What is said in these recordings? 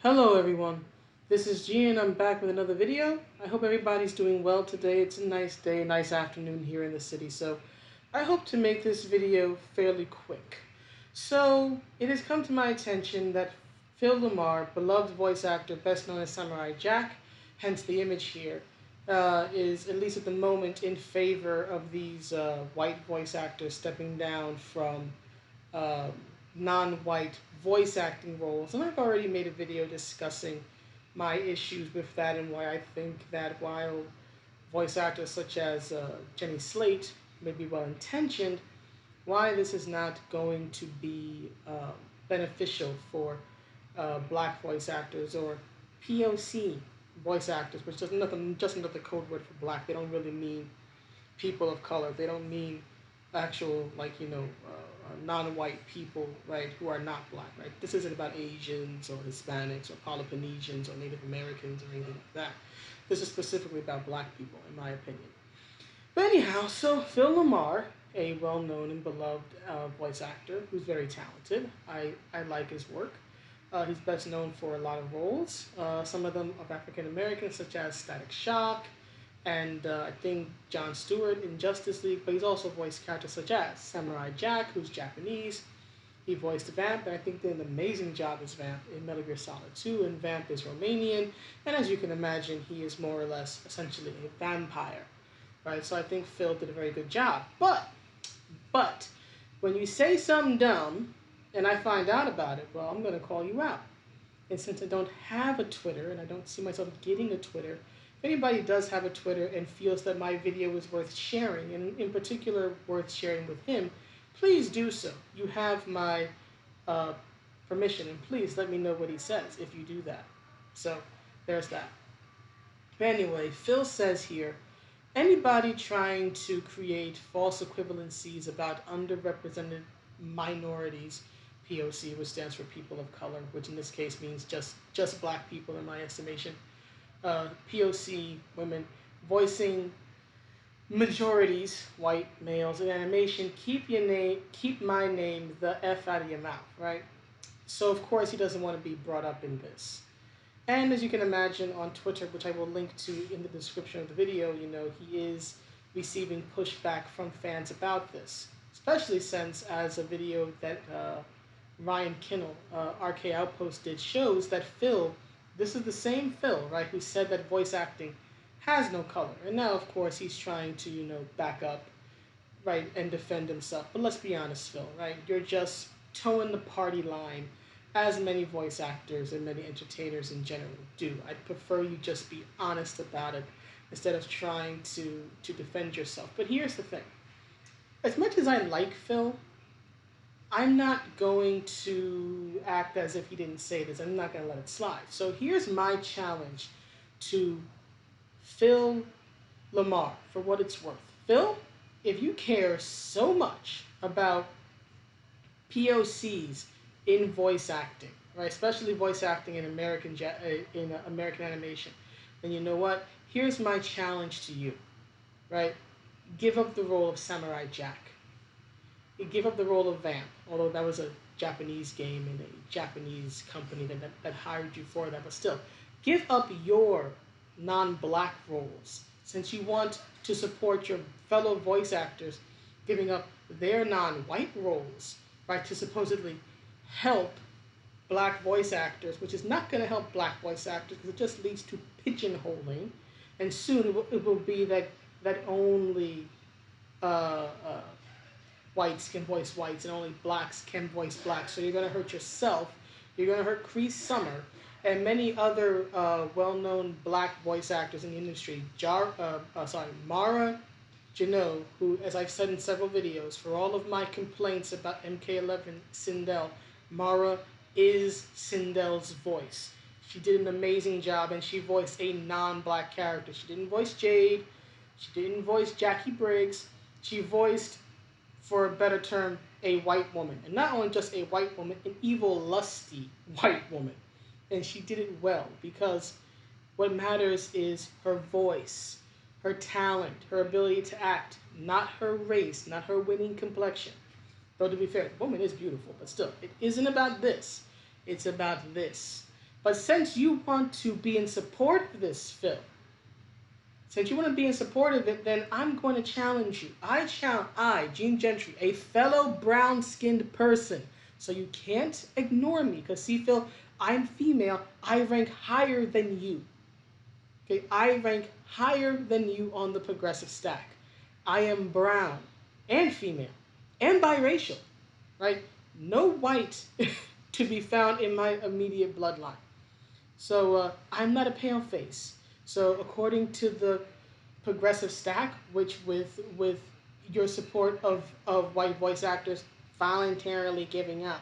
Hello everyone, this is G and I'm back with another video. I hope everybody's doing well today. It's a nice day, a nice afternoon here in the city, so I hope to make this video fairly quick. So, it has come to my attention that Phil LaMarr, beloved voice actor best known as Samurai Jack, hence the image here, is, at least at the moment, in favor of these white voice actors stepping down from um, non-white voice acting roles. And I've already made a video discussing my issues with that and why I think that while voice actors such as Jenny Slate may be well-intentioned, why this is not going to be beneficial for black voice actors or POC voice actors, which is nothing, just another code word for black. They don't really mean people of color. They don't mean actual, non-white people, right, who are not black, right? This isn't about Asians or Hispanics or Polynesians or Native Americans or anything like that. This is specifically about black people, in my opinion. But anyhow, so Phil LaMarr, a well-known and beloved voice actor who's very talented. I like his work. He's best known for a lot of roles, some of them of African Americans, such as Static Shock, and I think Jon Stewart in Justice League, but he's also voiced characters such as Samurai Jack, who's Japanese. He voiced Vamp, and I think did an amazing job as Vamp in Metal Gear Solid 2, and Vamp is Romanian, and as you can imagine, he is more or less essentially a vampire, right? So I think Phil did a very good job. But, when you say something dumb, and I find out about it, well, I'm going to call you out. And since I don't have a Twitter, and I don't see myself getting a Twitter, if anybody does have a Twitter and feels that my video is worth sharing, and in particular worth sharing with him, please do so. You have my permission, and please let me know what he says if you do that. So, there's that. But anyway, Phil says here, anybody trying to create false equivalencies about underrepresented minorities, POC, which stands for people of color, which in this case means just black people in my estimation, POC women voicing majorities, white males in animation, keep my name the F out of your mouth, right? So of course he doesn't want to be brought up in this. And as you can imagine on Twitter, which I will link to in the description of the video, he is receiving pushback from fans about this, especially since as a video that Ryan Kinnell, RK Outpost did, shows that Phil, this is the same Phil, right, who said that voice acting has no color. And now, of course, he's trying to, back up, right, and defend himself. But let's be honest, Phil, right? You're just towing the party line, as many voice actors and many entertainers in general do. I'd prefer you just be honest about it instead of trying to defend yourself. But here's the thing. As much as I like Phil, I'm not going to act as if he didn't say this. I'm not going to let it slide. So here's my challenge to Phil LaMarr, for what it's worth. Phil, if you care so much about POCs in voice acting, right, especially voice acting in American animation, then you know what? Here's my challenge to you, right? Give up the role of Samurai Jack. Give up the role of Vamp, although that was a Japanese game and a Japanese company that hired you for that, but still, give up your non-black roles, since you want to support your fellow voice actors giving up their non-white roles, right, to supposedly help black voice actors, which is not going to help black voice actors because it just leads to pigeonholing, and soon it will be that only whites can voice whites and only blacks can voice blacks. So you're going to hurt yourself, you're going to hurt Cree Summer, and many other well-known black voice actors in the industry. Mara Janot, who, as I've said in several videos, for all of my complaints about MK11 Sindel, Mara is Sindel's voice. She did an amazing job, and she voiced a non-black character. She didn't voice Jade, she didn't voice Jackie Briggs, she voiced, for a better term, a white woman. And not only just a white woman, an evil, lusty white woman. And she did it well, because what matters is her voice, her talent, her ability to act, not her race, not her winning complexion. Though to be fair, the woman is beautiful, but still, it isn't about this. It's about this. But since you want to be in support of this, Phil, since you want to be in support of it, then I'm going to challenge you. Gene Gentry, a fellow brown-skinned person. So you can't ignore me. Because see, Phil, I'm female. I rank higher than you. Okay, I rank higher than you on the progressive stack. I am brown and female and biracial, right? No white to be found in my immediate bloodline. So I'm not a pale face. So according to the progressive stack, which with your support of white voice actors voluntarily giving up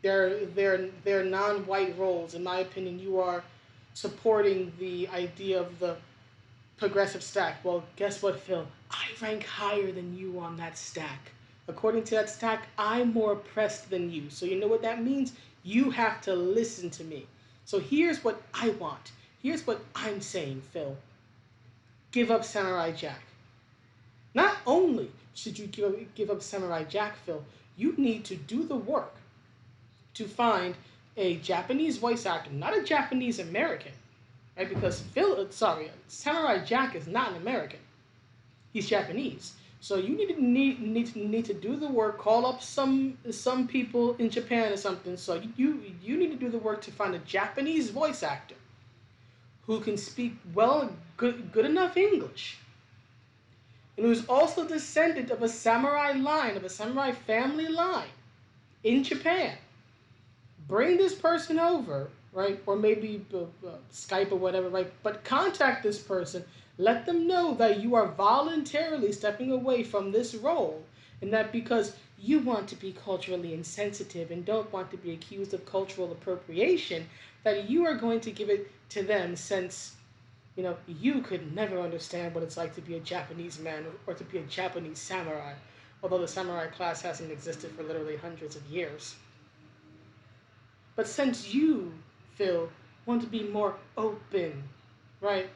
their non-white roles, in my opinion, you are supporting the idea of the progressive stack. Well, guess what, Phil? I rank higher than you on that stack. According to that stack, I'm more oppressed than you. So you know what that means? You have to listen to me. So here's what I want. Here's what I'm saying, Phil. Give up Samurai Jack. Not only should you give up Samurai Jack, Phil, you need to do the work to find a Japanese voice actor, not a Japanese American, right? Because Samurai Jack is not an American. He's Japanese. So you need to do the work. Call up some people in Japan or something. So you need to do the work to find a Japanese voice actor who can speak good enough English, and who's also descendant of a samurai line, of a samurai family line in Japan. Bring this person over, right? Or maybe Skype or whatever, right? But contact this person. Let them know that you are voluntarily stepping away from this role, and that because you want to be culturally insensitive and don't want to be accused of cultural appropriation, that you are going to give it to them, since you could never understand what it's like to be a Japanese man or to be a Japanese samurai, although the samurai class hasn't existed for literally hundreds of years. But since you, Phil, want to be more open, right?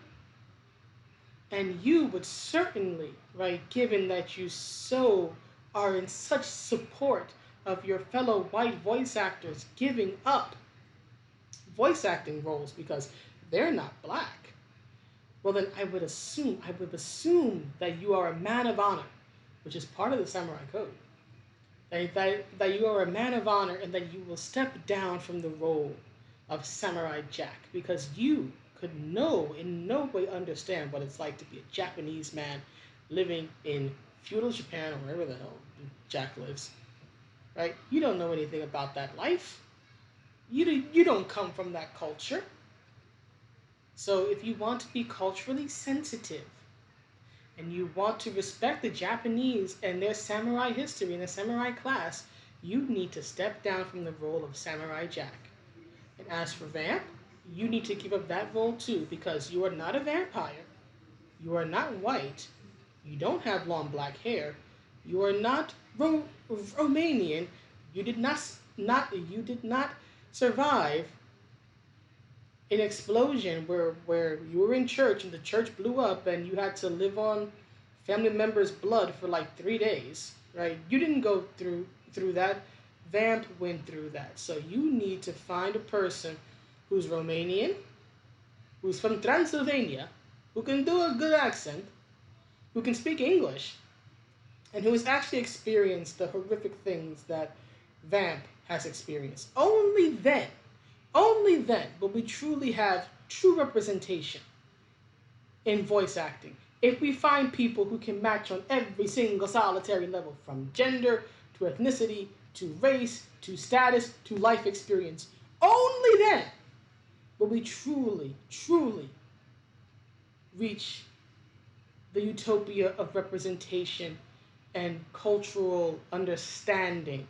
And you would certainly, right, given that you so are in such support of your fellow white voice actors giving up voice acting roles because they're not black, well then I would assume that you are a man of honor, which is part of the samurai code. That you are a man of honor, and that you will step down from the role of Samurai Jack, because you could in no way understand what it's like to be a Japanese man living in feudal Japan, or wherever the hell Jack lives, right? You don't know anything about that life. You don't come from that culture. So if you want to be culturally sensitive, and you want to respect the Japanese and their samurai history and the samurai class, you need to step down from the role of Samurai Jack. And as for Vamp, you need to give up that role too, because you are not a vampire, you are not white, you don't have long black hair, you are not Romanian, you did not survive an explosion where you were in church and the church blew up and you had to live on family members' blood for like 3 days, right? You didn't go through that. Vamp went through that. So you need to find a person who's Romanian, who's from Transylvania, who can do a good accent, who can speak English, and who has actually experienced the horrific things that Vamp has experienced. Only then will we truly have true representation in voice acting. If we find people who can match on every single solitary level, from gender to ethnicity to race to status to life experience, only then will we truly reach the utopia of representation and cultural understanding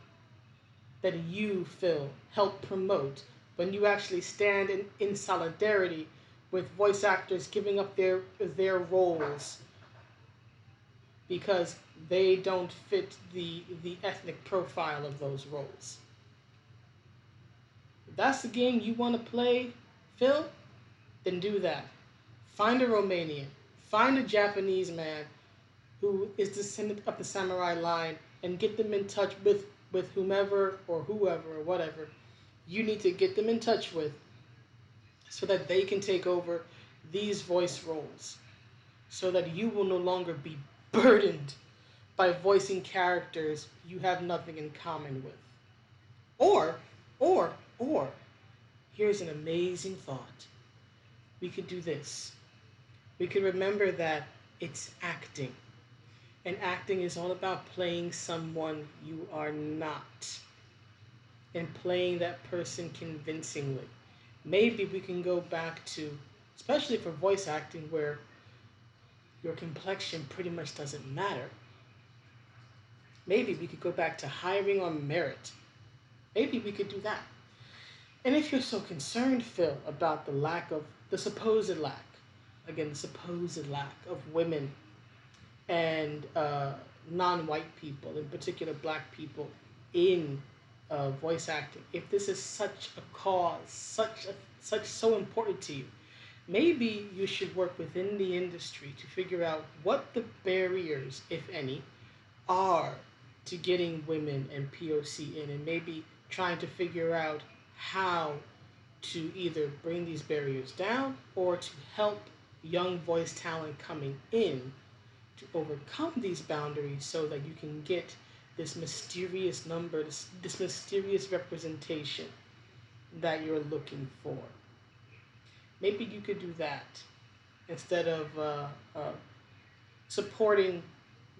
that you, Phil, help promote when you actually stand in solidarity with voice actors giving up their roles because they don't fit the ethnic profile of those roles. If that's the game you want to play, Phil, then do that. Find a Romanian, find a Japanese man who is descendant of the samurai line, and get them in touch with whomever or whoever or whatever you need to get them in touch with, so that they can take over these voice roles, so that you will no longer be burdened by voicing characters you have nothing in common with. Or, or, here's an amazing thought. We could do this. We could remember that it's acting. And acting is all about playing someone you are not and playing that person convincingly. Maybe we can go back to, especially for voice acting, where your complexion pretty much doesn't matter. Maybe we could go back to hiring on merit. Maybe we could do that. And if you're so concerned, Phil, about the supposed lack, again, the supposed lack of women and non-white people, in particular black people, in voice acting, if this is such a cause, such so important to you, maybe you should work within the industry to figure out what the barriers, if any, are to getting women and POC in, and maybe trying to figure out how to either bring these barriers down or to help young voice talent coming in to overcome these boundaries so that you can get this mysterious number, this mysterious representation that you're looking for. Maybe you could do that instead of supporting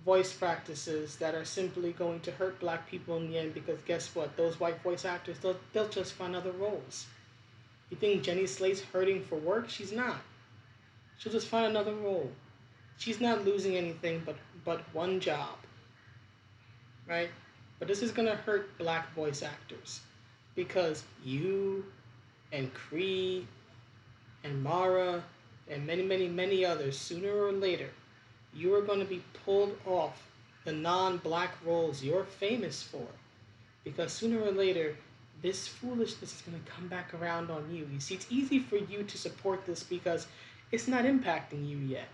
voice practices that are simply going to hurt black people in the end, because guess what? Those white voice actors, they'll just find other roles. You think Jenny Slate's hurting for work? She's not. She'll just find another role. She's not losing anything but one job, right? But this is going to hurt black voice actors because you and Cree and Mara and many, many, many others, sooner or later, you are going to be pulled off the non-black roles you're famous for, because sooner or later, this foolishness is going to come back around on you. You see, it's easy for you to support this because it's not impacting you yet.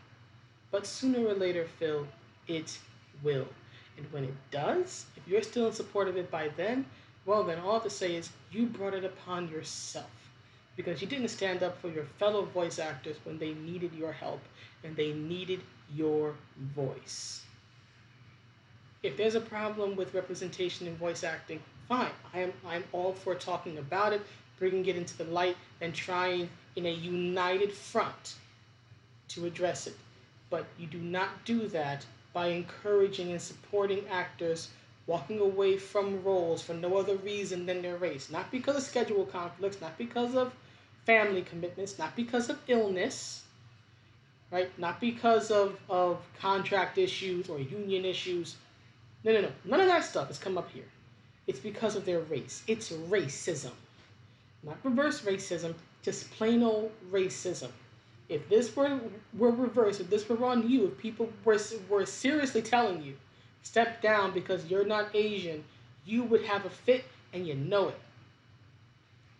But sooner or later, Phil, it will. And when it does, if you're still in support of it by then, well, then all I have to say is you brought it upon yourself, because you didn't stand up for your fellow voice actors when they needed your help and they needed your voice. If there's a problem with representation in voice acting, fine. I'm all for talking about it, bringing it into the light, and trying in a united front to address it. But you do not do that by encouraging and supporting actors walking away from roles for no other reason than their race. Not because of schedule conflicts, not because of family commitments, not because of illness, right? Not because of contract issues or union issues. No. None of that stuff has come up here. It's because of their race. It's racism. Not reverse racism, just plain old racism. If this were reversed, if this were on you, if people were seriously telling you, step down because you're not Asian, you would have a fit and you know it.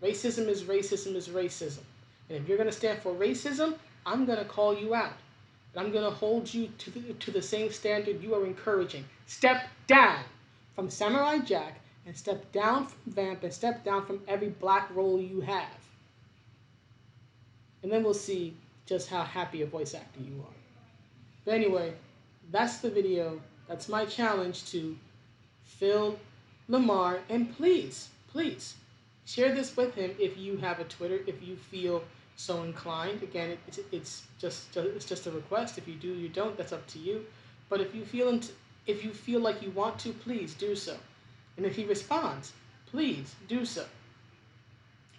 Racism is racism is racism. And if you're going to stand for racism, I'm going to call you out. And I'm going to hold you to the same standard you are encouraging. Step down from Samurai Jack, and step down from Vamp, and step down from every black role you have. And then we'll see just how happy a voice actor you are. But anyway, that's the video. That's my challenge to Phil LaMarr. And please, share this with him if you have a Twitter, if you feel so inclined. Again, it's just a request. If you do, you don't. That's up to you. But if you feel like you want to, please do so. And if he responds, please do so.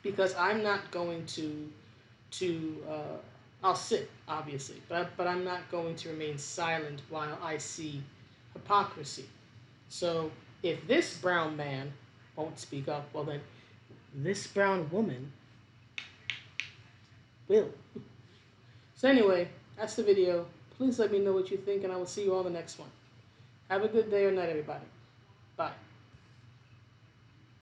Because I'm not going to I'll sit, obviously, but I'm not going to remain silent while I see hypocrisy. So if this brown man won't speak up, well then this brown woman will. So anyway, that's the video. Please let me know what you think, and I will see you all in the next one. Have a good day or night, everybody. Bye.